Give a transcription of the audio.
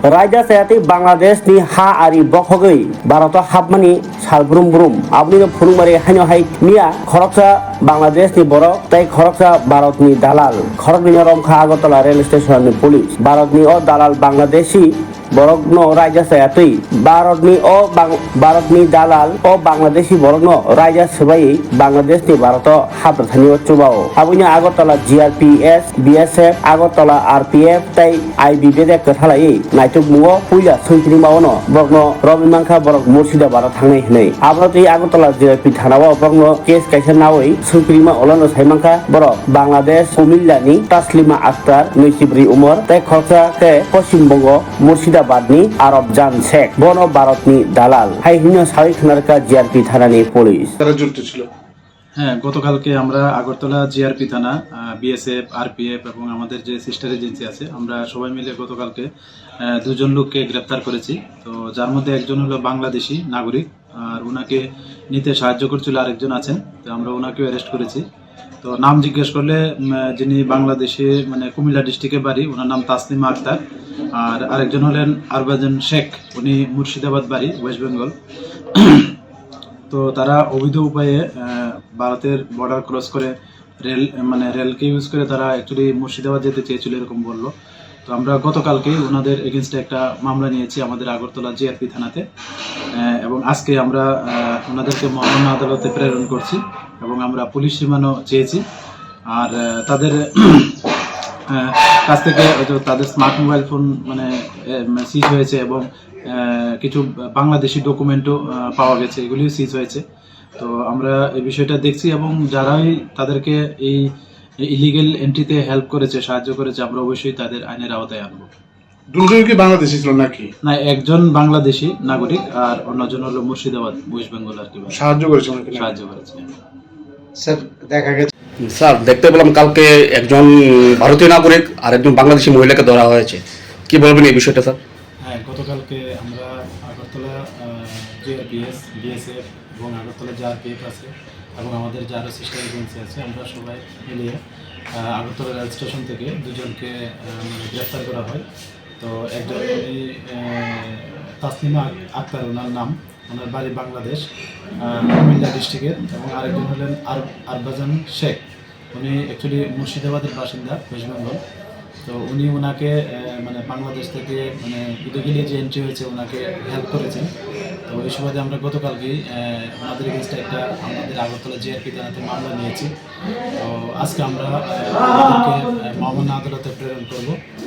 रायजा सायाती बांग्लादेश नि हा आरि बखगै भारत हाबमानि सालब्रुम ब्रुम आबनि फुरुंबारि हाइनो हाइ मिया खरकसा बांग्लादेश नि बरक ताई खरकसा भारत नि दालाल खरकनि रमखा आगरतला रेल स्टेशन नि पुलिस भारत नि ओ दालाल बांग्लादेशी बरक नो रायजा सायाती भारत नि दालाल ओ बांग्लादेशी बरक नो रायजा सबाई बांग्लादेश नि Bharat हाबथानि चुबाओ आबनि Agartala GRPS BSF Agartala RPF ताई IBB दे कथालाई नाइटुक मुओ पुइला सुइफ्रि मावनो बरनो रबिमांखा बरक मुर्शिदाबाद थांनाय हनै आबरति आगरतला GRP थानाव बरनो केस काइसा नावै सुइफ्रिमा अलनो साइमांखा बरक बांग्लादेश कुमिल्लानि तासलिमा आक्तार 29 उमर ताई खरसा के पश्चिम बंग मुर्शिदाबादनि आरब जान शेख बनो भारतनि दालाल हाइहिनो साइ खनारका GRP थानानि पुलिस তারা যুক্ত ছিল। হ্যাঁ, গতকালকে আমরা আগরতলা জিআরপি থানা, বিএসএফ, আরপিএফ এবং আমাদের যে সিস্টার এজেন্সি আছে, আমরা সবাই মিলে গতকালকে দুজন লোককে গ্রেপ্তার করেছি। তো যার মধ্যে একজন হলো বাংলাদেশি নাগরিক, আর ওনাকে নিতে সাহায্য করছিল আরেকজন আছেন। তো আমরা ওনাকেও অ্যারেস্ট করেছি। তো নাম জিজ্ঞেস করলে যিনি বাংলাদেশে মানে কুমিল্লা ডিস্ট্রিক্টে বাড়ি, ওনার নাম তাসলিমা আক্তার। আর আরেকজন হলেন আরবাজান শেখ, উনি মুর্শিদাবাদ বাড়ি, ওয়েস্ট বেঙ্গল। তো তারা অবৈধ উপায়ে ভারতের বর্ডার ক্রস করে রেলকে ইউজ করে তারা অ্যাকচুয়ালি মুর্শিদাবাদ যেতে চেয়েছিল এরকম বললো। তো আমরা গতকালকে ওনাদের এগেনস্টে একটা মামলা নিয়েছি আমাদের আগরতলা জিআরপি থানাতে, এবং আজকে আমরা ওনাদেরকে মহামান্য আদালতে প্রেরণ করছি এবং আমরা পুলিশ রিমান্ডও চেয়েছি। আর তাদের কাছ থেকে তাদের স্মার্ট মোবাইল ফোন সিজ হয়েছে এবং কিছু বাংলাদেশি ডকুমেন্টও পাওয়া গেছে, এগুলিও সিজ হয়েছে। তো আমরা এই বিষয়টা দেখছি এবং যারাই তাদেরকে এই ইলিগেল এন্ট্রিতে হেল্প করেছে, সাহায্য করেছে, আমরা অবশ্যই তাদের আইনের আওতায় আনবো। দুজনই কি বাংলাদেশি ছিল নাকি? না, একজন বাংলাদেশি নাগরিক আর অন্যজন হলো মুর্শিদাবাদ, ওয়েস্ট বেঙ্গল আর কি। সাহায্য করেছে স্যার, দেখা গেছে স্যার দেখতে পেলাম কালকে একজন ভারতীয় নাগরিক আর একজন বাংলাদেশি মহিলাকে ধরা হয়েছে, কি বলবেন এই বিষয়টা স্যার? হ্যাঁ, গতকালকে আমরা আগরতলা জিআরপিএস, বিএসএফ এবং আগরতলা জিআরপিএফ আছে এবং আমাদের যে আরও সিস্টার এজেন্সি আছে, আমরা সবাই মিলিয়ে আগরতলা রেল স্টেশন থেকে দুজনকে গ্রেফতার করা হয়। তো একজন তাসলিমা আক্তার ওনার নাম, ওনার বাড়ি বাংলাদেশ কুমিল্লা ডিস্ট্রিক্টের, এবং আরেকজন হলেন আরবাজান শেখ, উনি অ্যাকচুয়ালি মুর্শিদাবাদের বাসিন্দা, ওয়েস্ট বেঙ্গল। তো উনি ওনাকে বাংলাদেশ থেকে ইলিগালি যে এন্ট্রি হয়েছে ওনাকে হেল্প করেছেন। তো এই সুবাদে আমরা গতকালকেই ওনাদের এগেনস্টে একটা আমাদের আগরতলা জিআরপি থানাতে মামলা নিয়েছি। তো আজকে আমরা ওনাদেরকে মহামান্য আদালতে প্রেরণ করব।